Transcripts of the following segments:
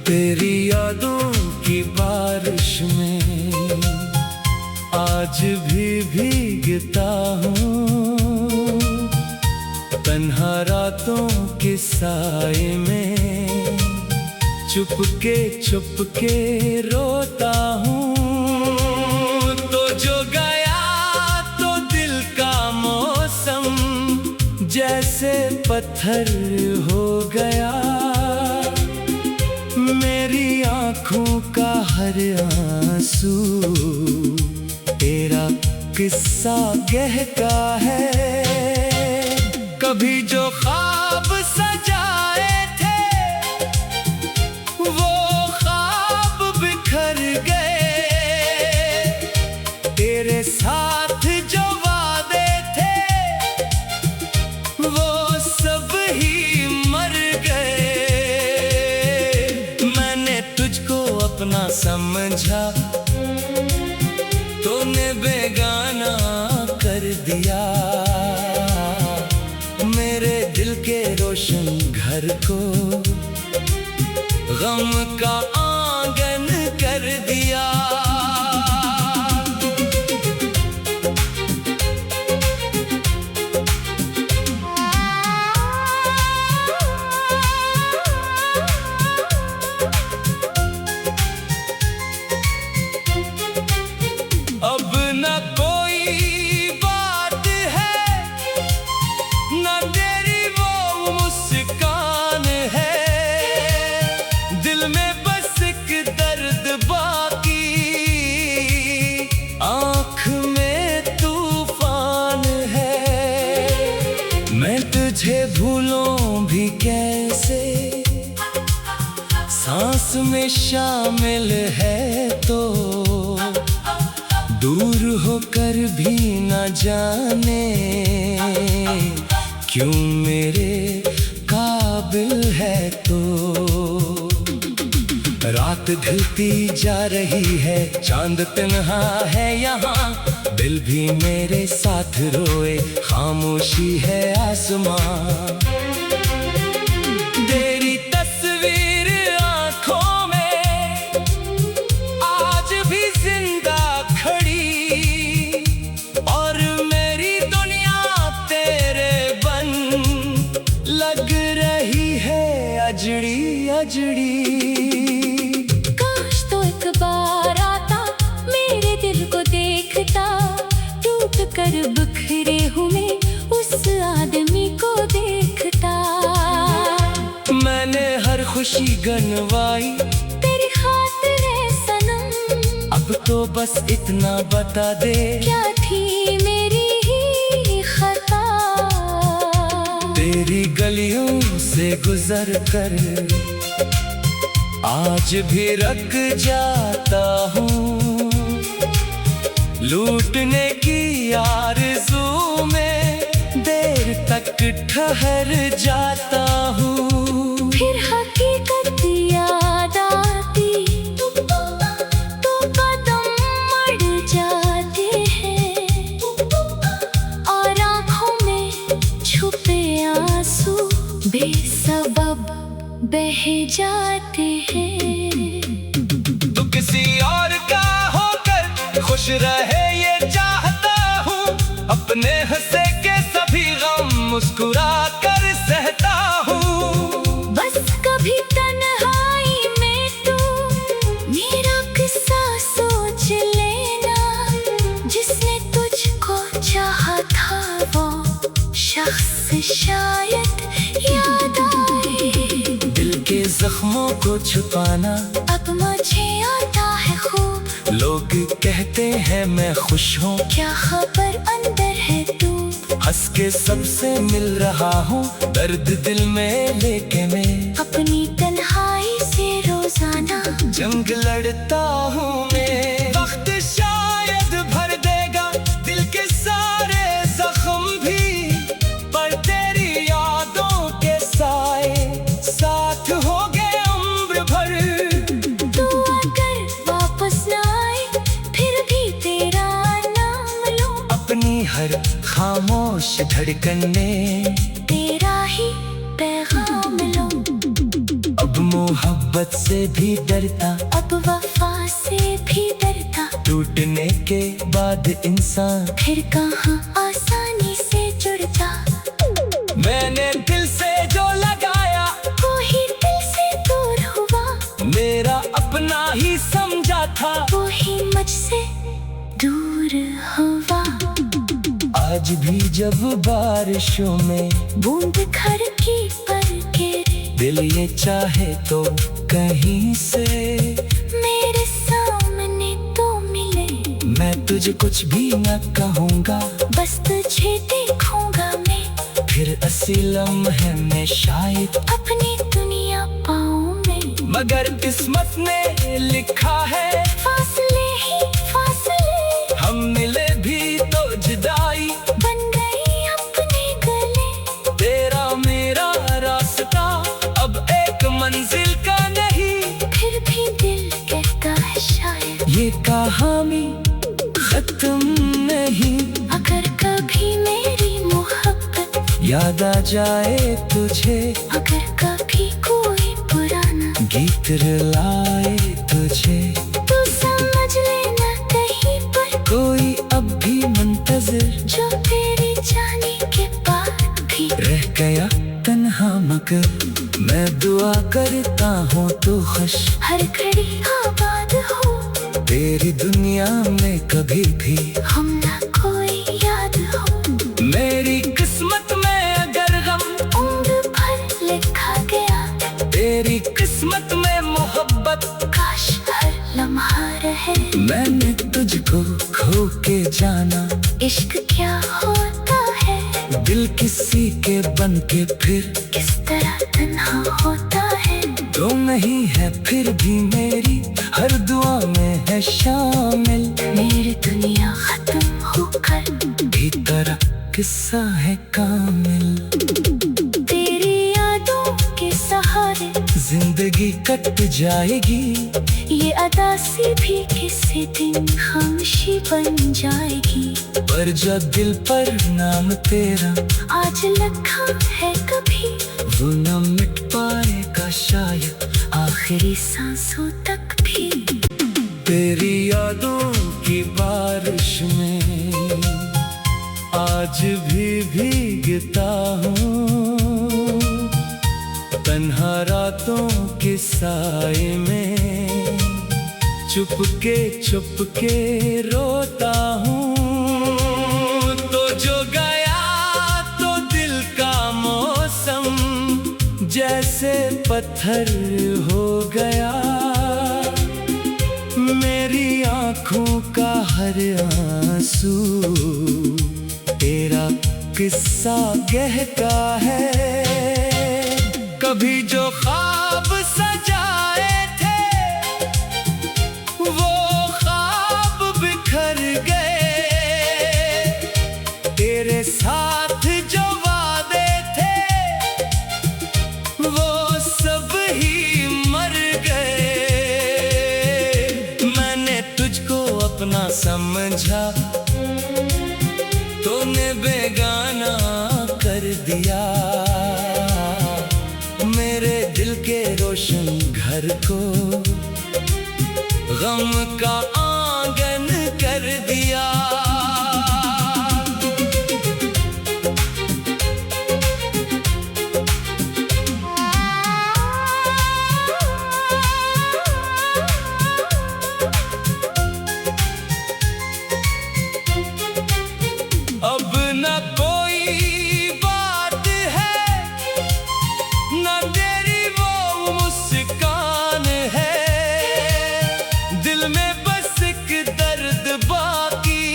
तेरी यादों की बारिश में आज भी भीगता हूँ, तन्हा रातों के साए में चुपके रोता हूँ। तो जो गया तो दिल का मौसम जैसे पत्थर हो गया, मेरी आँखों का हर आंसू तेरा किस्सा कहता है। कभी जो ख्वाब सजाए थे वो ख्वाब बिखर गए, तेरे साथ जो वादे थे वो सब ही मर गए। मैंने तुझको अपना समझा, तूने बेगाना कर दिया। मेरे दिल के रोशन घर को गम का आंगन कर दिया। अब न कोई बात है, न तेरी वो मुस्कान है, दिल में बस एक दर्द बाकी, आँख में तूफान है। मैं तुझे भूलूं भी कैसे, सांस में शामिल है तो दूर होकर भी न जाने क्यों मेरे काबिल है तो। रात ढलती जा रही है, चांद तन्हा है यहाँ, दिल भी मेरे साथ रोए, खामोशी है आसमां। तेरी तस्वीर आँखों में आज भी जिंदा खड़ी, और मेरी दुनिया तेरे बन लग रही है अजड़ी अजड़ी। काश तो एक बार आता, मेरे दिल को देखता, टूट कर बिखरे हूँ मैं उस आदमी को देखता। मैंने हर खुशी गनवाई तेरी खातिर है सनम, अब तो बस इतना बता दे क्या थी मेरी ही खता। तेरी गलियों से गुजर कर आज भी रख जाता हूँ, लूटने की आरज़ू में देर तक ठहर जाता हूँ। फिर हकीकत याद आती तो कदम मर जाते हैं, और आँखों में छुपे आंसू बेसबब बह जाते हैं। तू किसी और का होकर खुश रहे ये चाहता हूँ, अपने हंसे के सभी गम मुस्कुरा कर सहता हूँ। बस कभी तन्हाई में तू मेरा किस्सा सोच लेना, जिसने तुझको चाहा था वो शख्स शायद याद आए। दिल के जख्मों को छुपाना अब मुझे आता है खूब, लोग कहते हैं मैं खुश हूँ, क्या खबर अंदर है तू। हंस के सबसे मिल रहा हूँ, दर्द दिल में लेके मैं अपनी तन्हाई से रोजाना जंग लड़ता हूँ मैं। वक्त शायद भर देगा दिल के सारे जख्म भी, पर तेरी यादों के साए साथ हो गए उम्र भर। तू अगर वापस न आए फिर भी तेरा नाम लूं, अपनी हर खामोश धड़कन में तेरा ही पैगाम लूं। अब मोहब्बत से भी डरता, अब वफा से भी डरता। टूटने के बाद इंसान फिर कहाँ आसानी से जुड़ता। मैंने दिल से जो लगाया वो ही दिल से दूर हुआ। मेरा अपना ही समझा था, वो ही मुझसे दूर हुआ। आज भी जब बारिशों में बूंद घर की पर गिरे, दिल ये चाहे तो कहीं से मेरे सामने तो मिले। मैं तुझे कुछ भी न कहूँगा, बस तुझे देखूंगा मैं। फिर असी लम्हे में शायद अपनी दुनिया पाऊं मैं। मगर किस्मत ने लिखा है फासले ही फासले, हम मिले भी तो जुदाई बन गई अपने गले। तेरा मेरा रास्ता अब एक मंजिल का नहीं, फिर भी दिल कहता है शायद ये कहानी खत्म नहीं। अगर कभी मेरी मोहब्बत याद आ जाए तुझे, अगर कभी कोई पुराना गीत रुलाए तुझे, तो समझ लेना कहीं पर कोई अब भी मुंतज़िर जो तेरी जाने के बाद भी रह गया तन्हा। मगर मैं दुआ करता हूँ तू खुश हर घड़ी आबाद हो। तेरी दुनिया में कभी भी हम ना कोई याद हो। मेरी किस्मत में अगर गम उम्र भर लिखा गया, तेरी किस्मत में मोहब्बत काश हर लम्हा रहे। मैंने तुझको खो के जाना, इश्क क्या होता है, दिल किसी के बन के फिर किस तरह तन्हा होता है। तो नहीं है फिर भी मेरी हर दुआ में है शामिल। मेरी दुनिया खत्म होकर भी तेरा किस्सा है कामिल। तेरी यादों के सहारे जिंदगी कट जाएगी, ये अदासी भी किसी दिन खामोशी बन जाएगी। पर जो दिल पर नाम तेरा आज लिखा है कभी वो न मिट पाएगा शायद आखिरी सांसों तक भी। तेरी यादों की बारिश में आज भी भीगता हूँ, तन्हा रातों के साए में चुपके रोता हूँ। तो जो गया तो दिल का मौसम जैसे पत्थर हो गया, मेरी आँखों का हर आंसू तेरा किस्सा कहता है। कभी जो ख्वाब सजाए थे वो ख्वाब बिखर गए, तेरे साथ जो वादे थे वो सब ही मर गए। मैंने तुझको अपना समझा, तूने बेगाना कर दिया। मेरे दिल के रोशन घर को गम का आंगन कर दिया। अब न कोई बात है, न तेरी वो मुस्कान है, दिल में बस एक दर्द बाकी,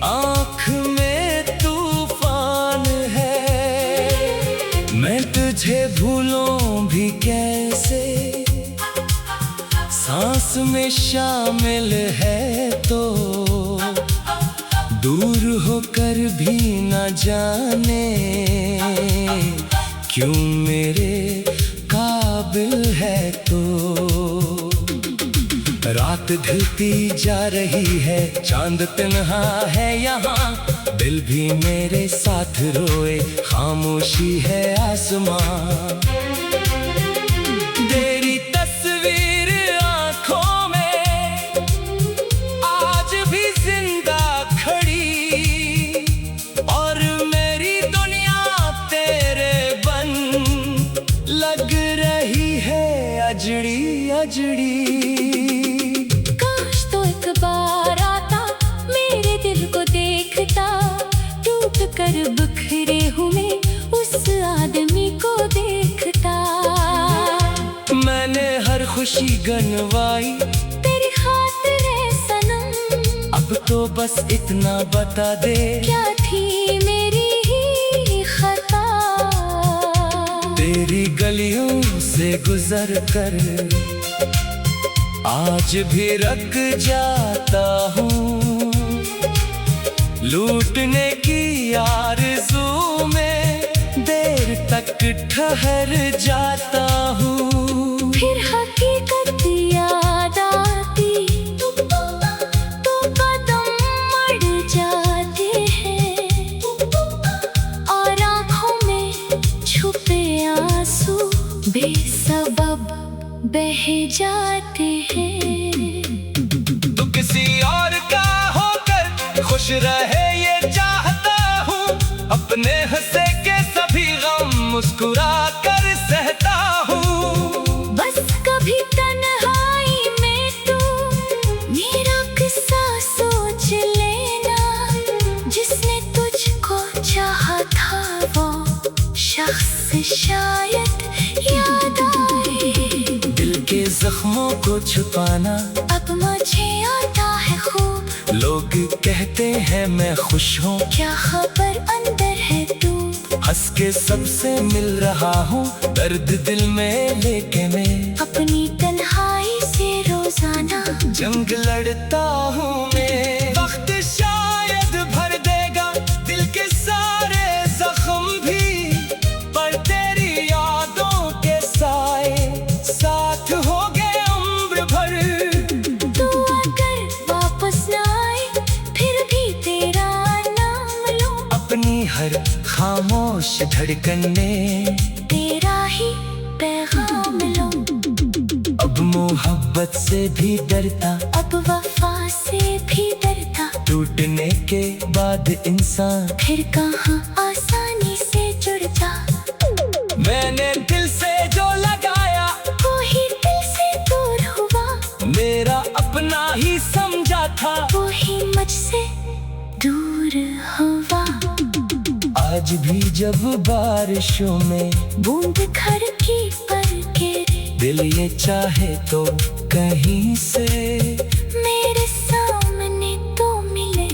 आँख में तूफान है। मैं तुझे भूलूं भी कैसे, सांस में शामिल है तो दूर होकर भी न जाने क्यों मेरे काबिल है। तो रात ढलती जा रही है, चांद तन्हा है यहाँ, दिल भी मेरे साथ रोए, खामोशी है आसमां। रही है अजड़ी अजड़ी। काश तो एक बार आता, मेरे दिल को देखता, टूट कर बिखरे हूँ मैं उस आदमी को देखता। मैंने हर खुशी गनवाई तेरी खातिर है सनम, अब तो बस इतना बता दे क्या थी मेरी ही खता। तेरी गलियों से गुजर कर आज भी रख जाता हूँ, लूटने की आरज़ू में देर तक ठहर जाता हूँ। फिर हकीकत याद आती तो कदम मर जाते हैं, और आँखों में छुपे आंसू बेसबब बह जाते हैं। तू किसी और का होकर खुश रहे ये चाहता हूँ, अपने हंसे के सभी गम मुस्कुरा कर सहता हूँ। बस कभी तन्हाई में तू मेरा किस्सा सोच लेना, जिसने तुझको चाहा था वो शख्स शायद याद आए। दिल के जख्मों को छुपाना अब मुझे आता है खूब, लोग कहते हैं मैं खुश हूँ, क्या खबर अंदर है तू। हंस के सबसे मिल रहा हूँ, दर्द दिल में लेके मैं अपनी तन्हाई से रोजाना जंग लड़ता हूँ मैं। वक्त शायद भर देगा दिल के सारे जख्म भी, पर तेरी यादों के साए साथ हो गए उम्र भर। तू अगर वापस न आए फिर भी तेरा नाम लूं, अपनी हर खामोश धड़कन में तेरा ही पैगाम लूं। अब मोहब्बत से भी डरता, अब वफा से भी डरता, टूटने के बाद इंसान फिर कहाँ आसानी से जुड़ता। मैंने दिल से जो लगाया वो ही दिल से दूर हुआ, मेरा अपना ही समझा था वो ही मुझसे दूर हुआ। आज भी जब बारिशों में बूंद घर की पर गिरे, दिल ये चाहे तो कहीं से मेरे सामने तो मिले।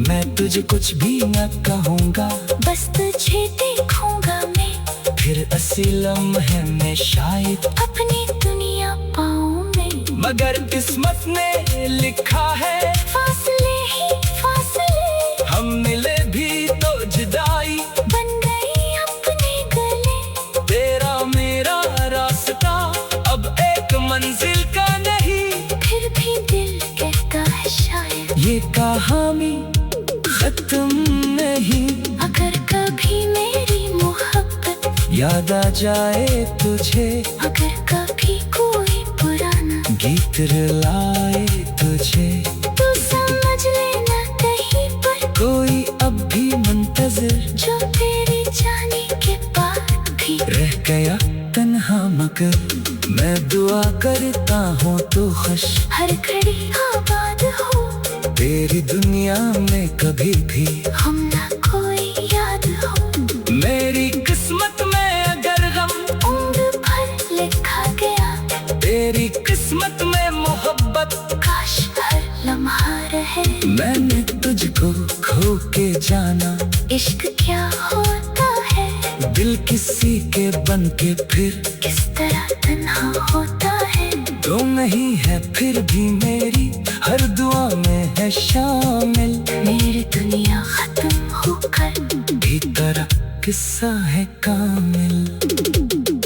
मैं तुझे कुछ भी न कहूँगा, बस तुझे देखूंगा मैं, फिर असी लम्हे में शायद अपनी दुनिया पाऊं मैं। मगर किस्मत ने लिखा है फासले ही फासले, हम मिले भी तो जुदाई बन गई अपने गले। तेरा मेरा रास्ता अब एक मंजिल का नहीं, फिर भी दिल कहता है शायद ये कहानी खत्म नहीं। अगर कभी मेरी मोहब्बत याद आ जाए तुझे, अगर कभी कोई पुराना गीत रुलाए तुझे, तू समझ लेना कहीं पर कोई अब भी मुंतजिर जो तेरी जाने के बाद भी रह गया तन्हा। मगर मैं दुआ करता हूँ तू खुश हर घड़ी आबाद हो, तेरी दुनिया में कभी भी हम ना कोई याद हो। मेरी किस्मत में अगर गम उम्र भर लिखा गया, तेरी किस्मत में मोहब्बत काश हर लम्हा रहे। मैंने तुझको खो के जाना, इश्क क्या होता है, दिल किसी के बन के फिर किस तरह तन्हा होता है। तो नहीं है फिर भी मेरी हर दुआ में है शामिल, मेरी दुनिया खत्म होकर भी तेरा किस्सा है कामिल।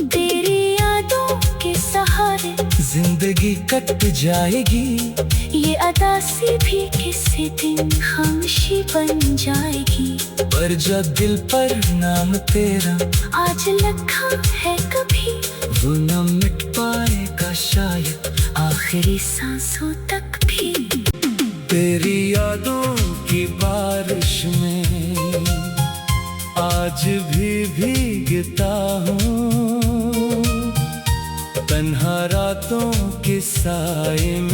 तेरी यादों के सहारे जिंदगी कट जाएगी, ये अदासी भी किसी दिन खामोशी बन जाएगी। पर जब दिल पर नाम तेरा आज लिखा है कभी वो न मिट पाएगा शायद आखिरी सांसों तक भी। तेरी यादों की बारिश में आज भी भीगता हूँ, साए में।